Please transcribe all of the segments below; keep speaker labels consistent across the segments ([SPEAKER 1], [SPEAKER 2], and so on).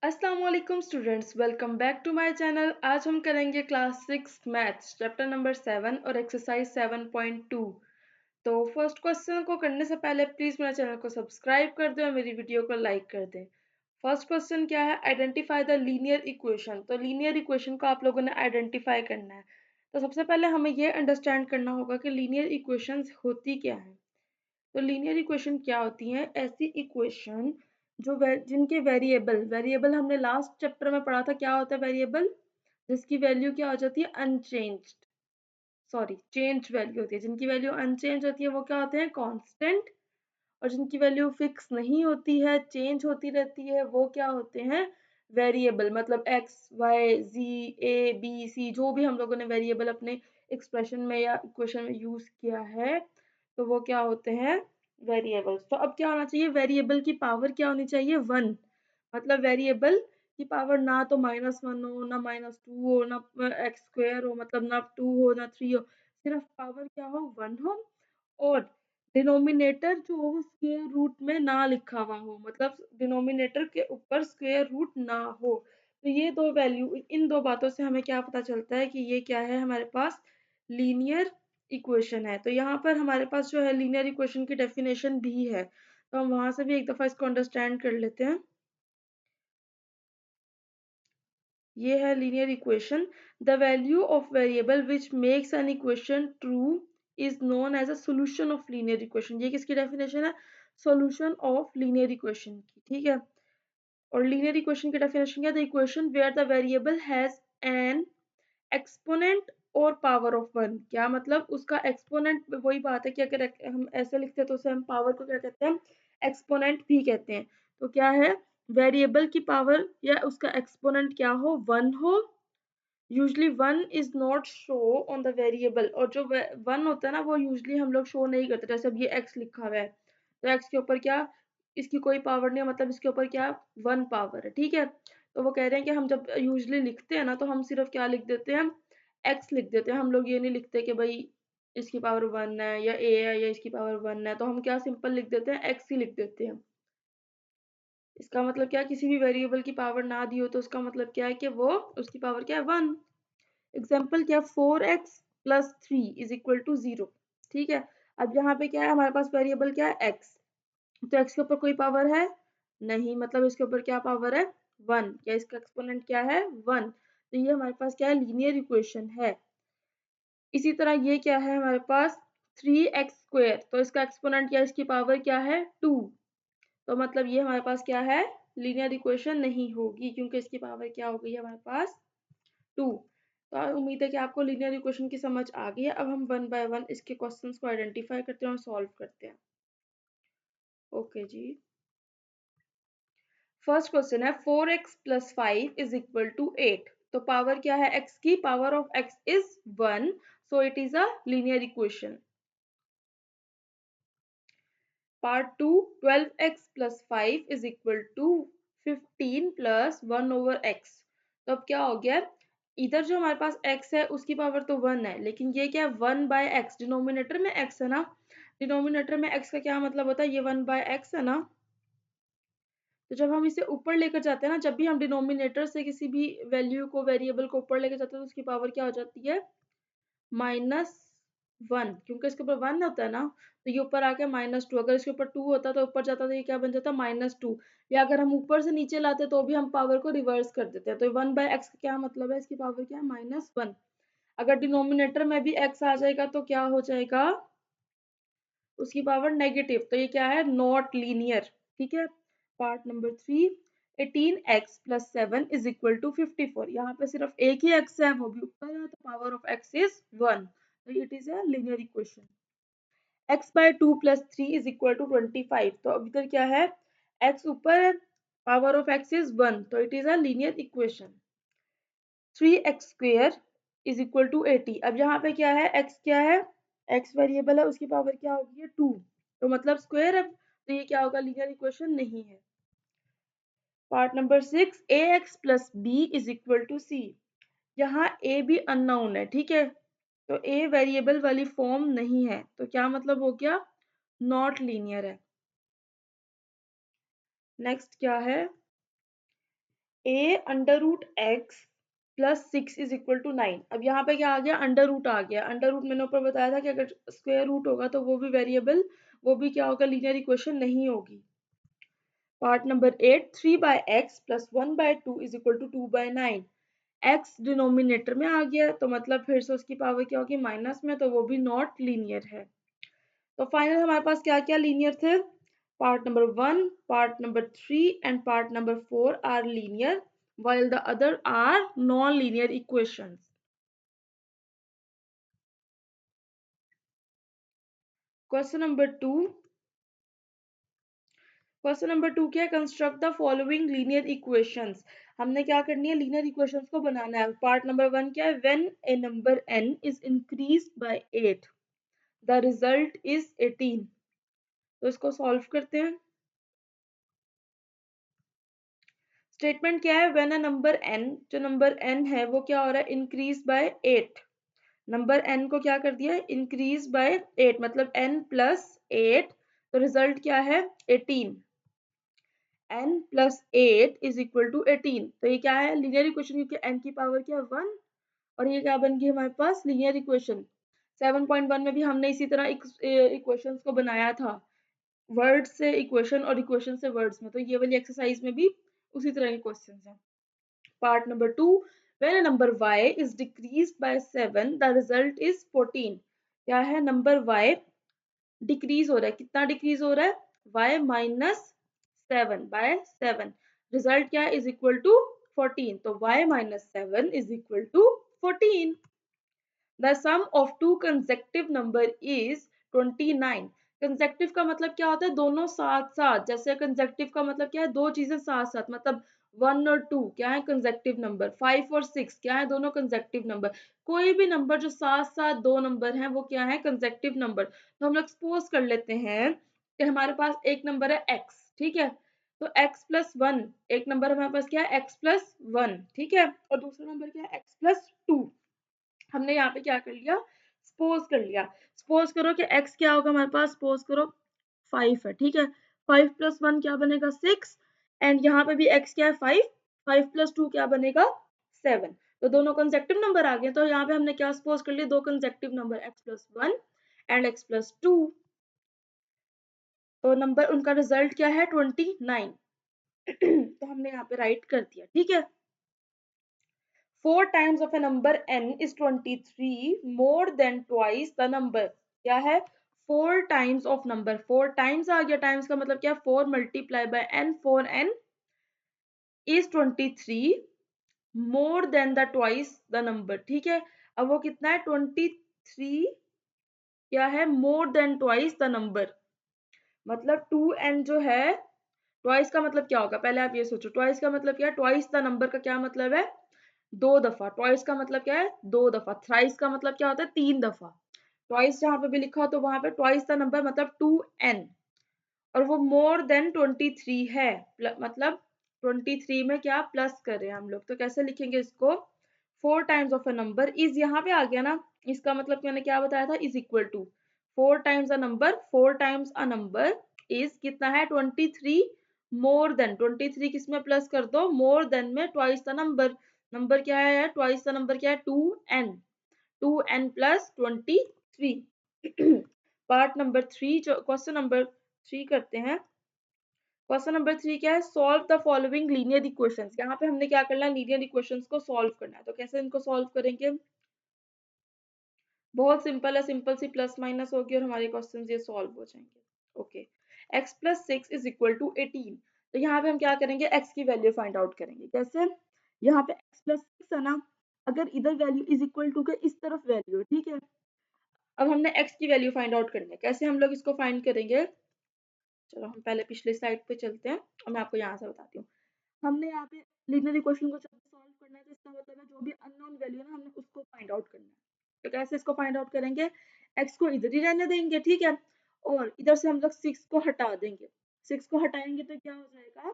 [SPEAKER 1] अस्सलाम वालेकुम students, welcome back to my channel. आज हम करेंगे क्लास 6 मैथ्स चैप्टर नंबर 7 और एक्सरसाइज 7.2। तो फर्स्ट क्वेश्चन को करने से पहले प्लीज मेरे चैनल को सब्सक्राइब कर दें और मेरी वीडियो को लाइक कर दें। फर्स्ट क्वेश्चन क्या है? Identify the linear equation. तो लीनियर इक्वेशन को आप लोगों ने आइडेंटिफाई करना है। तो सबसे पहले हमें ये अंडरस्टैंड करना होगा कि लीनियर इक्वेशंस होती क्या है। तो लीनियर इक्वेशन क्या होती है? ऐसी इक्वेशन जिनके वेरिएबल वेरिएबल हमने लास्ट चैप्टर में पढ़ा था। क्या होता है वेरिएबल? जिसकी वैल्यू क्या हो जाती है? अनचेंज्ड, सॉरी चेंज वैल्यू होती है। जिनकी वैल्यू अनचेंज होती है वो क्या होते हैं? कांस्टेंट। और जिनकी वैल्यू फिक्स नहीं होती है, चेंज होती रहती है, वो क्या होते हैं? वेरिएबल। मतलब X Y Z A B C, जो भी हम लोगों ने वेरिएबल अपने एक्सप्रेशन में या इक्वेशन में यूज किया है, तो वो क्या होते हैं? वेरिएबल्स। तो अब क्या होना चाहिए? वेरिएबल की पावर क्या होनी चाहिए? 1। मतलब वेरिएबल की पावर ना तो -1 हो, ना -2 हो, ना एक्स स्क्वायर हो, मतलब ना 2 हो ना 3 हो, सिर्फ पावर क्या हो? 1 हो। और डिनोमिनेटर जो हो वो स्क्वायर रूट में ना लिखा हुआ हो, मतलब डिनोमिनेटर के ऊपर स्क्वायर रूट ना हो। तो ये दो वैल्यू, इन दो बातों से हमें क्या पता चलता है कि ये क्या है? हमारे पास लीनियर इक्वेशन है। तो यहाँ पर हमारे पास जो है लीनियर इक्वेशन की डेफिनेशन भी है, तो हम वहां से भी एक दफा इसको अंडरस्टैंड कर लेते हैं। ये है linear equation. The value of variable which makes an equation true is known as a solution of linear equation. ये किसकी डेफिनेशन है? सोल्यूशन ऑफ लीनियर इक्वेशन की, ठीक है। और लीनियर इक्वेशन की डेफिनेशन क्या है? The equation where the variable has an exponent और पावर ऑफ 1। क्या मतलब? उसका एक्सपोनेंट, वही बात है कि अगर हम ऐसे लिखते हैं तो उसे हम पावर को क्या कहते हैं? एक्सपोनेंट भी कहते हैं। तो क्या है? वेरिएबल की पावर या उसका एक्सपोनेंट क्या हो? 1 हो। Usually 1 is not show on the variable. और जो 1 होता है ना, वो यूजली हम लोग शो नहीं करते। जैसे अब ये x लिखा हुआ है, तो x के ऊपर क्या? इसकी कोई पावर नहीं है, मतलब इसके ऊपर क्या? 1 पावर है, ठीक है। तो वो कह रहे हैं कि हम जब यूजली लिखते हैं ना, तो हम सिर्फ क्या लिख देते हैं? x लिख देते हैं। हम लोग ये नहीं लिखते कि भाई इसकी पावर 1 है या a है या इसकी पावर 1 है, तो हम क्या सिंपल लिख देते हैं? x ही लिख देते हैं। इसका मतलब क्या? किसी भी वेरिएबल की पावर ना दी हो तो उसका मतलब क्या है कि वो उसकी पावर क्या है? 1। एग्जाम्पल क्या? 4x plus 3 is equal to 0, ठीक है। अब यहाँ पे क्या है? हमारे पास वेरिएबल क्या है? x। तो x के ऊपर कोई पावर है नहीं, मतलब इसके ऊपर क्या पावर है? 1। या इसका एक्सपोनेंट क्या है? 1। तो ये हमारे पास क्या है? लीनियर इक्वेशन है। इसी तरह ये क्या है हमारे पास? 3x स्क्वायर, तो इसका एक्सपोनेंट या इसकी पावर क्या है? 2। तो मतलब ये हमारे पास क्या है? लीनियर इक्वेशन नहीं होगी, क्योंकि इसकी पावर क्या हो गई है हमारे पास? 2। तो उम्मीद है कि आपको लीनियर इक्वेशन की समझ आ गई है। अब हम वन बाय वन इसके क्वेश्चंस को आइडेंटिफाई करते हैं और सॉल्व करते हैं। ओके जी। फर्स्ट क्वेश्चन है 4x plus 5 is equal to 8। तो पावर क्या है x की? Power of x is 1, so it is a linear equation. Part 2, 12x plus 5 is equal to 15 plus 1 over x। तो अब क्या हो गया? इधर जो हमारे पास x है उसकी पावर तो 1 है, लेकिन ये क्या है? 1 बाय एक्स। डिनोमिनेटर में x है ना, डिनोमिनेटर में x का क्या मतलब होता है? ये 1 बाय एक्स है ना। तो जब हम इसे ऊपर लेकर जाते हैं ना, जब भी हम डिनोमिनेटर से किसी भी वैल्यू को, वेरिएबल को ऊपर लेकर जाते हैं, तो उसकी पावर क्या हो जाती है? -1। क्योंकि इसके ऊपर 1 होता है ना, तो ये ऊपर आ गया -2। अगर इसके ऊपर 2 होता तो ऊपर जाता, तो ये क्या बन जाता? -2। या अगर हम ऊपर से नीचे लाते तो भी हम पावर को रिवर्स कर देते हैं। तो 1 बाय एक्स का क्या मतलब है? इसकी पावर क्या है? -1। अगर डिनोमिनेटर में भी x आ जाएगा तो क्या हो जाएगा? उसकी पावर नेगेटिव। तो ये क्या है? नॉट लीनियर, ठीक है। Part number 3, 18x plus 7 is equal to 54। यहाँ पे सिर्फ एक ही x है, वो भी ऊपर है, तो पावर ऑफ x इज 1। तो it is a linear equation. x by 2 plus 3 is equal to 25। तो अब इधर क्या है? x ऊपर है, पावर ऑफ x इज 1, तो it is a linear equation. 3x square is equal to 80। अब यहाँ पे क्या है? x क्या है? x वेरिएबल है, उसकी पावर क्या होगी? है 2। तो मतलब स्क्वायर है, तो ये क्या होगा? लीनियर इक्वेशन नहीं है। Part number 6, ax plus b is equal to c। यहाँ a भी अननोन है, ठीक है। तो a वेरिएबल वाली फॉर्म नहीं है, तो क्या मतलब हो गया? नॉट लीनियर है। नेक्स्ट क्या है? a under root x plus 6 is equal to 9। अब यहाँ पे क्या आ गया, अंडर रूट आ गया। अंडर रूट मैंने ऊपर बताया था कि अगर स्क्वायर रूट होगा तो वो भी वेरिएबल, वो भी क्या होगा, लीनियर इक्वेशन नहीं होगी। Part number 8, 3 by x plus 1 by 2 is equal to 2 by 9। X denominator में आ गया तो मतलब फिर से उसकी पावर क्या होगी, माइनस में, तो वो भी नॉट लीनियर है। तो फाइनल हमारे पास क्या क्या लीनियर थे, part number 1, part number 3 and part number 4 are linear while the other are non-linear equations. Question number 2, question number 2 क्या है, construct the following linear equations. हमने क्या करनी है, लीनियर इक्वेशंस को बनाना है। पार्ट नंबर 1 क्या है, when A number n is increased by 8 the result is 18। तो इसको सॉल्व करते हैं। स्टेटमेंट क्या है, व्हेन अ नंबर n, जो नंबर n है वो क्या हो रहा है, इंक्रीज बाय 8। नंबर n को क्या कर दिया, इंक्रीज बाय 8, मतलब n प्लस 8, तो रिजल्ट क्या है 18। n plus 8 is equal to 18। तो ये क्या है, लीनियर इक्वेशन, क्योंकि n की पावर क्या है 1, और ये क्या बन गई हमारे पास, लीनियर इक्वेशन। 7.1 में भी हमने इसी तरह इक्वेशंस को बनाया था, वर्ड से इक्वेशन और इक्वेशन से वर्ड्स में। तो ये वाली एक्सरसाइज में भी उसी तरह के क्वेश्चंस हैं। Part number 2, when a number y is decreased bye 7 the result is 14। क्या है, नंबर y डिक्रीज हो रहा है, कितना डिक्रीज हो रहा है, y माइनस 7/7, रिजल्ट क्या है, इज इक्वल टू 14। तो y minus 7 is equal to 14। The sum of two consecutive number is 29। Consecutive का मतलब क्या होता है, दोनों साथ साथ। जैसे कंसेक्टिव का मतलब क्या है, दो चीजें साथ साथ, मतलब 1 और 2 क्या है कंसेक्टिव नंबर, 5 और 6 क्या है, दोनों कंसेक्टिव नंबर। कोई भी नंबर जो साथ साथ दो नंबर हैं वो क्या है, कंसेक्टिव नंबर। तो हम लोग सपोज कर लेते हैं कि हमारे पास एक नंबर है x, ठीक है, तो x प्लस 1, एक नंबर हमारे पास क्या है, x प्लस 1, ठीक है, और दूसरा नंबर क्या है, x प्लस 2। हमने यहाँ पे क्या कर लिया, सपोज कर लिया। सपोज करो कि x क्या होगा हमारे पास, सपोज करो 5 है, ठीक है, 5 प्लस 1 क्या बनेगा 6, एंड यहाँ पे भी x क्या है 5, 5 प्लस 2 क्या बनेगा 7। तो दोनों कंसेक्टिव नंबर आ गए। तो यहाँ पे हमने क्या सपोज कर लिया, दो consecutive number x plus 1 and x plus 2। तो नंबर उनका रिजल्ट क्या है 29। तो हमने यहाँ पे राइट कर दिया, ठीक है। 4 times of a number n is 23 more than twice the number। क्या है, 4 times of number, 4 times आ गया, times का मतलब क्या, 4 multiply by n, 4n is 23 more than the twice the number, ठीक है। अब वो कितना है 23, क्या है, more than twice the number, मतलब 2n जो है, ट्वाइस का मतलब क्या होगा, पहले आप ये सोचो, ट्वाइस का मतलब क्या है, ट्वाइस द नंबर का क्या मतलब है, दो दफा। ट्वाइस का मतलब क्या है, दो दफा। थ्राइस का मतलब क्या होता है, तीन दफा। ट्वाइस जहां पे भी लिखा हो तो वहां पे ट्वाइस द नंबर मतलब 2n, और वो मोर देन 23 है, मतलब 23 में क्या प्लस कर रहे हैं हम लोग, तो कैसे लिखेंगे इसको, 4 times of a number is, यहाँ पे आ गया ना, इसका मतलब मैंने क्या बताया था, is equal to 4 times a number, 4 times a number is कितना है 23 मोर देन, 23 किस में प्लस कर दो, मोर देन में ट्वाइस द नंबर। नंबर क्या है, ट्वाइस द नंबर क्या है 2n, 2n plus 23। Part number 3, जो क्वेश्चन नंबर 3 करते हैं। क्वेश्चन नंबर 3 क्या है, solve the following linear equations. यहाँ पे हमने क्या करना है, लीनियर इक्वेशंस को सॉल्व करना है। तो कैसे इनको सॉल्व करेंगे, बहुत सिंपल है, सिंपल सी प्लस माइनस होगी और हमारे क्वेश्चंस ये सॉल्व हो जाएंगे। Okay, x plus 6 is equal to 18। तो यहाँ पे हम क्या करेंगे, x की वैल्यू फाइंड आउट करेंगे। कैसे, यहाँ पे x प्लस 6 है ना, अगर इधर वैल्यू इज इक्वल टू के इस तरफ वैल्यू है, ठीक है। अब हमने x की वैल्यू फाइंड आउट करनी है। कैसे हम लोग इसको फाइंड करेंगे, चलो हम पहले पिछले स्लाइड पे चलते हैं और मैं आपको यहाँ से बताती हूँ। हमने यहाँ पे लीनियर इक्वेशन को जब सॉल्व करना है तो इसका मतलब है जो भी अननोन वैल्यू है ना, हमने उसको फाइंड आउट करना है। तो कैसे इसको फाइंड आउट करेंगे, x को इधर ही रहने देंगे, ठीक है, और इधर से हम लोग 6 को हटा देंगे। 6 को हटाएंगे तो क्या हो जाएगा,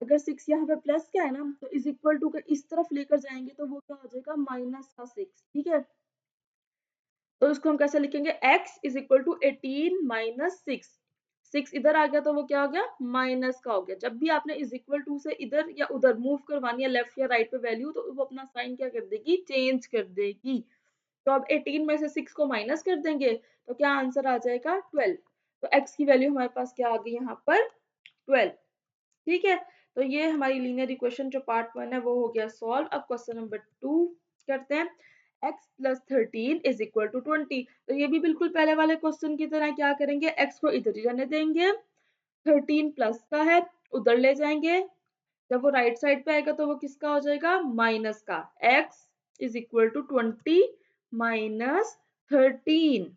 [SPEAKER 1] अगर 6 यहाँ पे प्लस क्या है ना, तो इज इक्वल टू के इस तरफ लेकर जाएंगे तो वो क्या हो जाएगा माइनस का 6, ठीक है। तो इसको हम कैसे लिखेंगे, x is equal to 18 minus 6। 6 इधर आ गया तो वो क्या हो गया, माइनस का हो गया। जब भी आपने इज इक्वल टू से इधर या उधर मूव करवानी है, लेफ्ट या राइट पे वैल्यू, तो वो अपना साइन क्या कर देगी, चेंज कर देगी। तो अब 18 में से 6 को माइनस कर देंगे तो क्या आंसर आ जाएगा, 12। तो x की वैल्यू हमारे पास क्या आ गई यहाँ पर, 12। ठीक है, तो ये हमारी लीनियर इक्वेशन जो पार्ट 1 है वो हो गया सॉल्व। अब क्वेश्चन नंबर 2 करते हैं। x plus 13 is equal to 20। तो ये भी बिल्कुल पहले वाले क्वेश्चन की तरह क्या करेंगे, x को इधर ही रहने देंगे, 13 प्लस का है उधर ले जाएंगे, जब वो राइट साइड पे आएगा तो वो किसका हो जाएगा, माइनस का। x is equal to 20 minus 13।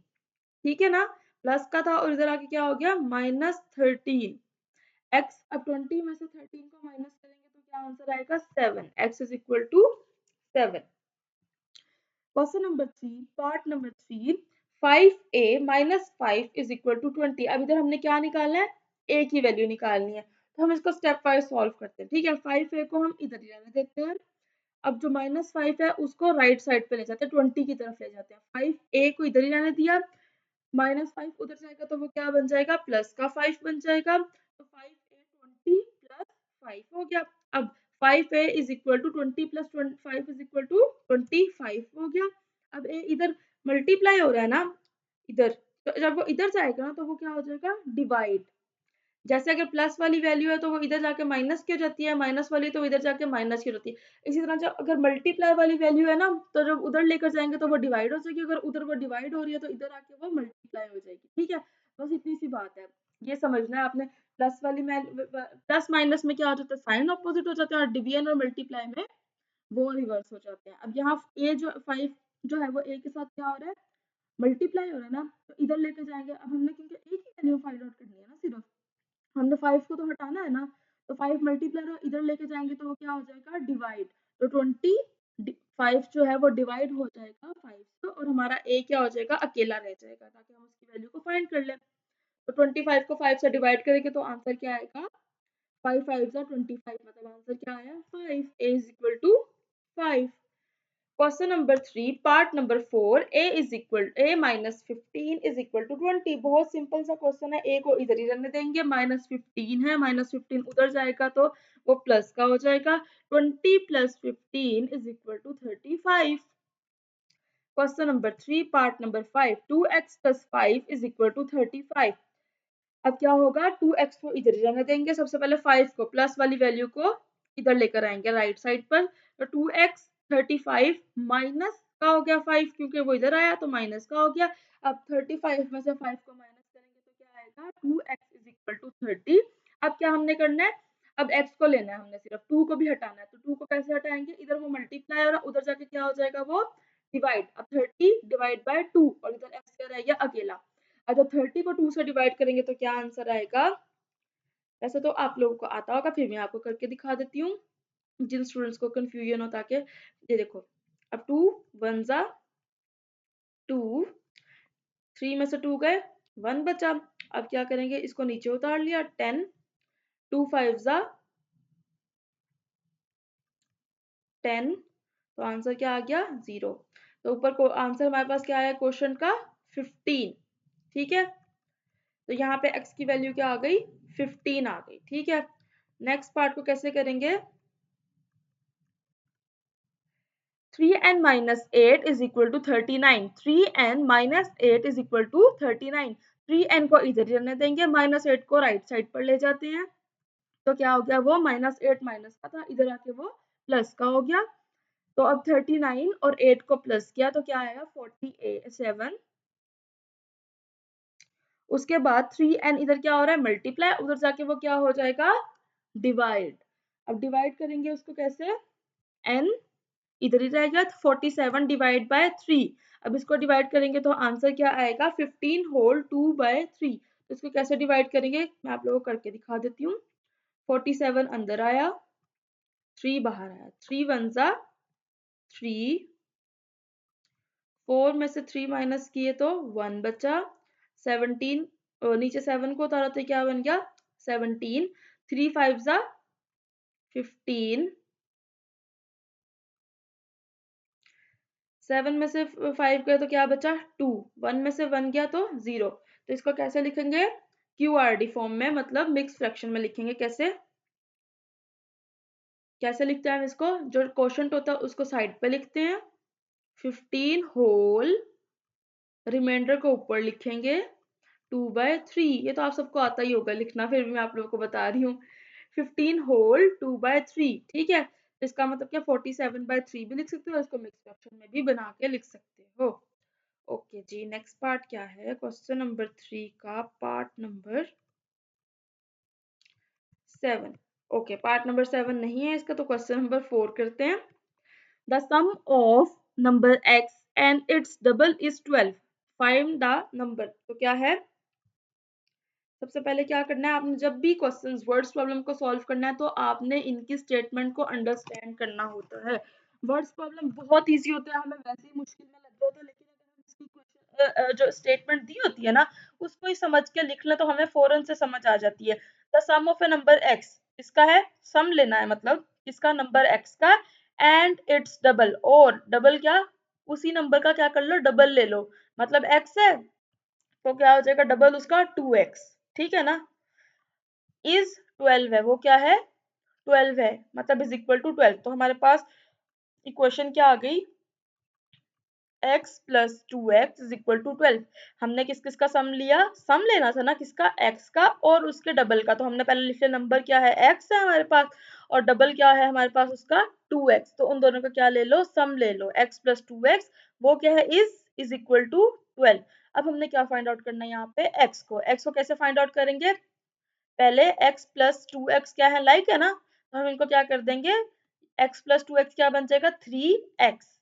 [SPEAKER 1] ठीक है ना, प्लस का था और इधर आके क्या हो गया, माइनस 13। x, अब 20 में से 13 को माइनस करेंगे तो क्या आंसर आएगा, 7। x is equal to 7। Question number 3 part number 3, 5a minus 5 is equal to 20। अब इधर हमने क्या निकालना है, a की वैल्यू निकालनी है, तो हम इसको स्टेप वाइज सॉल्व करते हैं। ठीक है, 5a को हम इधर ही रहने देते हैं। अब जो माइनस 5 है उसको राइट साइड पे ले जाते हैं, 20 की तरफ ले जाते हैं। 5a को इधर ही रहने दिया, माइनस 5 उधर जाएगा तो वो क्या बन जाएगा, प्लस का 5 बन जाएगा। तो 5a 20 प्लस 5 हो गया। अब 5a is equal to 20 plus 5 is equal to 25 हो गया। अब a इधर मल्टीप्लाई हो रहा है ना इधर, तो जब वो इधर जाएगा ना तो वो क्या हो जाएगा, डिवाइड। जैसे अगर प्लस वाली वैल्यू है तो वो इधर जाके माइनस की हो जाती है, माइनस वाली तो इधर जाके माइनस की हो जाती है। इसी तरह जब अगर मल्टीप्लाई वाली वैल्यू है ना तो जब उधर लेकर जाएंगे तो वो डिवाइड हो जाएगी, अगर उधर वो डिवाइड हो रही है तो इधर आके वो मल्टीप्लाई हो जाएगी। ठीक है, बस इतनी सी बात है, ये समझना है आपने। प्लस वाली में प्लस माइनस में क्या हो जाता है, साइन ऑपोजिट हो जाता है, और डिवीजन और मल्टीप्लाई में वो रिवर्स हो जाते हैं। अब यहाँ ए जो 5 जो है वो ए के साथ क्या हो रहा है, मल्टीप्लाई हो रहा है ना, तो इधर लेकर जाएंगे। अब हमने क्योंकि एक ही वैल्यू फाइंड आउट करनी है ना, सिर्फ हमने 5 को तो हटाना है ना, तो 5 मल्टीप्लाई इधर लेके जाएंगे तो वो क्या हो जाएगा, डिवाइड। तो 5 जो है वो डिवाइड हो जाएगा 5 से, और हमारा a क्या हो जाएगा, अकेला रह जाएगा, ताकि हम उसकी वैल्यू को फाइंड कर लें। तो 25 को 5 से डिवाइड करेंगे तो आंसर क्या आएगा, 5 5 जा 25, मतलब आंसर क्या आया, 5। a is equal to 5। Question number 3 part number 4, a minus 15 is equal to 20। बहुत सिंपल सा क्वेश्चन है, a को इधर ही रहने देंगे, माइनस 15 है, माइनस 15 उधर जाएगा तो वो प्लस का हो जाएगा। 20 plus 15 is equal to 35। Question number 3 part number 5, 2x plus 5 is equal to 35। अब क्या होगा, 2x को इधर ही रहने देंगे, सबसे पहले 5 को प्लस वाली वैल्यू को इधर लेकर आएंगे राइट साइड पर। तो 2x 35 माइनस का हो गया 5, क्योंकि वो इधर आया तो माइनस का हो गया। अब 35 में से 5 को माइनस करेंगे तो क्या आएगा, 2x इज इक्वल टू 30। अब क्या हमने करना है, अब x को लेना है हमने, सिर्फ 2 को भी हटाना है। तो 2 को कैसे हटाएंगे, इधर वो मल्टीप्लाई और उधर जाके क्या हो जाएगा, वो डिवाइड। अब 30 डिवाइड बाय 2, और इधर x क्या रह गया, अकेला। अगर 30 को 2 से डिवाइड करेंगे तो क्या आंसर आएगा, वैसे तो आप लोगों को आता होगा, फिर मैं आपको करके दिखा देती हूँ जिन स्टूडेंट्स को कंफ्यूजन होता है। ये देखो, अब 2 1 जा 2, 3 में से 2 गए, 1 बचा। अब क्या करेंगे, इसको नीचे उतार लिया, 10, 2 5 जा 10, तो आंसर क्या आ गया, 0। तो ऊपर को आंसर हमारे पास क्या आया क्वेश्चन का, 15। ठीक है, तो यहाँ पे x की वैल्यू क्या आ गई, 15 आ गई। ठीक है, नेक्स्ट पार्ट को कैसे करेंगे, 3n minus 8 is equal to 39। 3n minus 8 is equal to 39। 3n को इधर रहने देंगे, माइनस 8 को राइट साइड पर ले जाते हैं, तो क्या हो गया, वो माइनस 8 माइनस का था, इधर आके वो प्लस का हो गया। तो अब 39 और 8 को प्लस किया तो क्या आएगा, 47। उसके बाद 3n इधर क्या हो रहा है, मल्टीप्लाई, उधर जाके वो क्या हो जाएगा, डिवाइड। अब डिवाइड करेंगे उसको कैसे, n इधर ही रहेगा, 47 डिवाइड बाय 3। अब इसको डिवाइड करेंगे तो आंसर क्या आएगा, 15 होल 2 बाय 3। तो इसको कैसे डिवाइड करेंगे, मैं आप लोगों को करके दिखा देती हूँ। 47 अंदर आया, 3 बाहर आया, 3 1 जा 3, 4 में से 3 माइनस किए तो 1 बचा, 17 नीचे 7 को उतारा तो क्या बन गया, 17, 3 5 जा 15, 7 में से 5 गए तो क्या बचा, 2, 1 में से 1 गया तो 0। तो इसको कैसे लिखेंगे, QRD फॉर्म में, मतलब मिक्स फ्रैक्शन में लिखेंगे। कैसे कैसे लिखते हैं हम इसको? जो क्वोशंट होता है उसको साइड पे लिखते हैं, 15 होल, रिमाइंडर को ऊपर लिखेंगे, 2/3। ये तो आप सबको आता ही होगा लिखना, फिर भी मैं आप लोगों को बता रही हूँ। 15 होल 2/3, ठीक है। इसका मतलब क्या, 47/3 भी लिख सकते हो, इसको मिक्स फ्रैक्शन में भी बना के लिख सकते हो। ओके जी, नेक्स्ट पार्ट क्या है? क्वेश्चन नंबर 3 का part number 7। Okay, part number 7 नहीं है इसका, तो क्वेश्चन नंबर 4 करते हैं। The sum of number x and its double is 12, find the number. तो क्या है, सबसे पहले क्या करना है आपने, जब भी क्वेश्चंस वर्ड्स प्रॉब्लम को सॉल्व करना है तो आपने इनकी स्टेटमेंट को अंडरस्टैंड करना होता है। वर्ड्स प्रॉब्लम बहुत इजी होता है, हमें वैसे ही मुश्किल में लग रहा होता है, लेकिन अगर हम इसकी क्वेश्चन जो स्टेटमेंट दी होती है ना, उसको ही समझ के लिख लें तो हमें फौरन से समझ आ जाती है। The sum of a number x, इसका है सम लेना है, मतलब इसका नंबर एक्स का, एंड इट्स डबल, और डबल क्या, उसी नंबर का क्या कर लो, डबल ले लो। मतलब एक्स है तो क्या हो जाएगा, डबल उसका 2x, ठीक है ना। इज 12 है, वो क्या है, 12 है, मतलब इज इक्वल टू 12। तो हमारे पास इक्वेशन क्या आ गई, x plus 2x is equal to 12। हमने किस किस का सम लिया, सम लेना था ना किसका, x का और उसके डबल का। तो हमने पहले लिख लिया, नंबर क्या है, x है हमारे पास, और डबल क्या है हमारे पास उसका, 2x। तो उन दोनों का क्या ले लो, सम ले लो, x प्लस 2x, वो क्या है, इज इक्वल टू 12। अब हमने क्या फाइंड आउट करना है यहाँ पे, x को कैसे फाइंड आउट करेंगे, पहले x प्लस 2x क्या है, लाइक है ना, तो हम इनको क्या कर देंगे, x प्लस 2x क्या बन जाएगा, 3x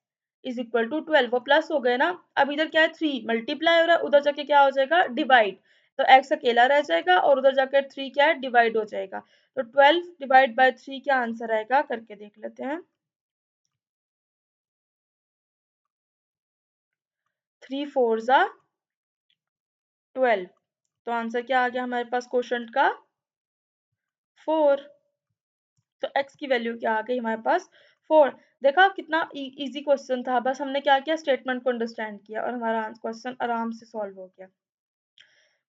[SPEAKER 1] इज इक्वल टू 12, वो प्लस हो गए ना। अब इधर क्या है, 3 मल्टीप्लाई हो रहा है, उधर जाके क्या हो जाएगा, डिवाइड। तो x अकेला रह जाएगा और उधर जाकर 3 क्या है, डिवाइड हो जाएगा। तो 12 डिवाइड बाय 3 क्या आंसर आएगा, करके देख लेते हैं। 3 4 जा 12, तो आंसर क्या आ गया हमारे पास क्वोशंट का, 4। तो x की वैल्यू क्या आ गई हमारे पास, 4। देखा कितना इजी क्वेश्चन था, बस हमने क्या किया, स्टेटमेंट को अंडरस्टैंड किया और हमारा क्वेश्चन आराम से सॉल्व हो गया।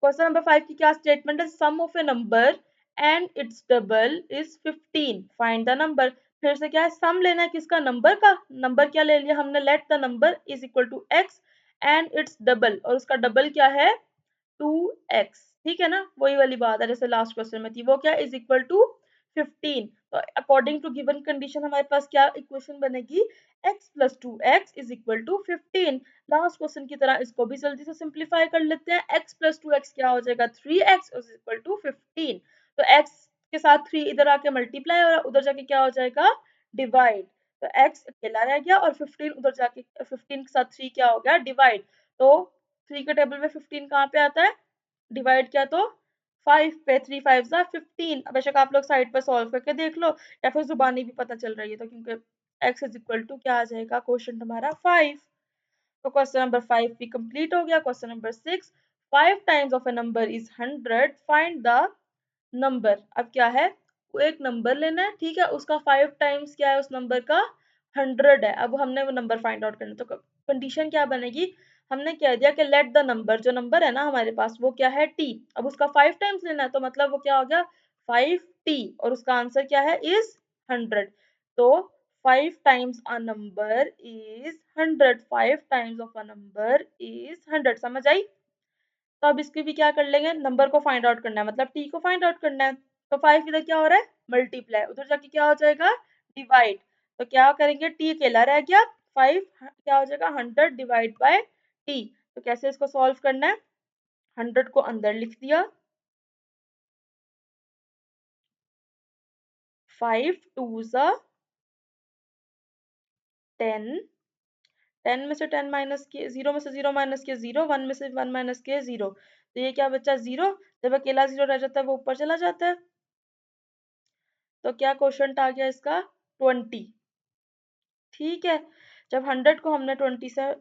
[SPEAKER 1] क्वेश्चन नंबर 5 की क्या स्टेटमेंट है, sum of a number and its double is 15, find the number. फिर से क्या है, सम लेना है किसका, नंबर का। नंबर क्या ले लिया हमने, let the number is equal to x and its double, और उसका डबल क्या है, 2x, ठीक है ना, वही वाली बात है जैसे लास्ट क्वेश्चन में थी, वो क्या इज इक्वल टू 15। तो अकॉर्डिंग टू गिवन कंडीशन हमारे पास क्या इक्वेशन बनेगी, x plus 2x is equal to 15। Last question की तरह इसको भी जल्दी से सिंप्लीफाई कर लेते हैं, x प्लस 2x क्या हो जाएगा, 3x इज इक्वल टू 15। तो x के साथ 3 इधर आके मल्टीप्लाई और उधर जाके क्या हो जाएगा, डिवाइड। तो x अकेला रह गया और 15 उधर जाके 15 के साथ 3 क्या हो गया, डिवाइड। तो 3 के टेबल में 15 कहाँ पे आता है, डिवाइड किया तो 5 पे, 3 5 जा 15। बेशक आप लोग साइड पर सॉल्व करके देख लो या फिर जुबानी भी पता चल रही है, तो क्योंकि x इज इक्वल टू क्या आ जाएगा, क्वेश्चन हमारा 5। तो क्वेश्चन नंबर 5 भी कंप्लीट हो गया। Question number 6, 5 times of a number is 100, find the number. अब क्या है, वो एक नंबर लेना है, ठीक है, उसका 5 टाइम्स क्या है, उस नंबर का 100 है। अब हमने वो नंबर फाइंड आउट करना, तो कंडीशन क्या बनेगी, हमने कह दिया कि लेट द नंबर, जो नंबर है ना हमारे पास वो क्या है, t। अब उसका 5 टाइम्स लेना है, तो मतलब वो क्या हो गया, 5t, और उसका आंसर क्या है, इज 100। तो 5 times a number is 100, 5 times of a number is 100, समझ आई। तो अब इसकी भी क्या कर लेंगे, नंबर को फाइंड आउट करना है, मतलब टी को फाइंड आउट करना है। तो 5 इधर क्या हो रहा है, मल्टीप्लाई, उधर जाके क्या हो जाएगा, डिवाइड। तो क्या करेंगे, टी अकेला रह गया, 5 क्या हो जाएगा, 100 डिवाइड बाय टी। तो कैसे इसको सॉल्व करना है, 100 को अंदर लिख दिया, 5 2 ज़ा 10, 10 में से 10 माइनस किए, 0 में से 0 माइनस किए 0, 1 में से 1 माइनस किए 0। तो ये क्या बचा, 0। जब अकेला 0 रह जाता है वो ऊपर चला जाता है। तो क्या क्वेश्चन आ गया इसका, 20, ठीक है। जब 100 को हमने 20 से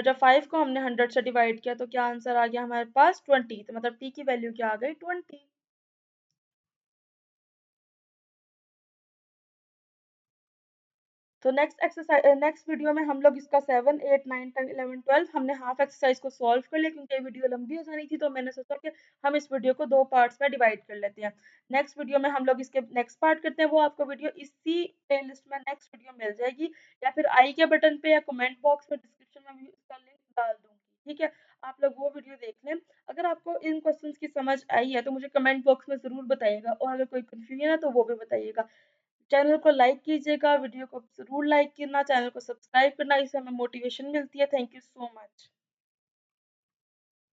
[SPEAKER 1] जब 5 को हमने 100 से डिवाइड किया तो क्या आंसर आ गया हमारे पास, 20। तो मतलब टी की वैल्यू क्या आ गई, 20। तो नेक्स्ट वीडियो में हम लोग इसका 7, 8, 9, 10, 11, 12 हमने हाफ एक्सरसाइज को सॉल्व कर लिया, क्योंकि ये वीडियो लंबी हो जानी थी, तो मैंने सोचा कि हम इस वीडियो को 2 पार्ट्स में डिवाइड कर लेते हैं। नेक्स्ट वीडियो में हम लोग इसके नेक्स्ट पार्ट करते हैं, वो आपको वीडियो इसी प्लेलिस्ट में नेक्स्ट वीडियो मिल जाएगी, या फिर आई के बटन पे या कमेंट बॉक्स में डिस्क्रिप्शन में भी उसका लिंक डाल दूंगी, ठीक है। आप लोग वो वीडियो देख लें। अगर आपको इन क्वेश्चंस की समझ आई है तो मुझे कमेंट बॉक्स में ज़रूर बताइएगा, और अगर कोई कंफ्यूजन है तो वो भी बताइएगा। चैनल को लाइक कीजिएगा, वीडियो को ज़रूर लाइक करना, चैनल को सब्सक्राइब करना, इससे हमें मोटिवेशन मिलती है। Thank you so much.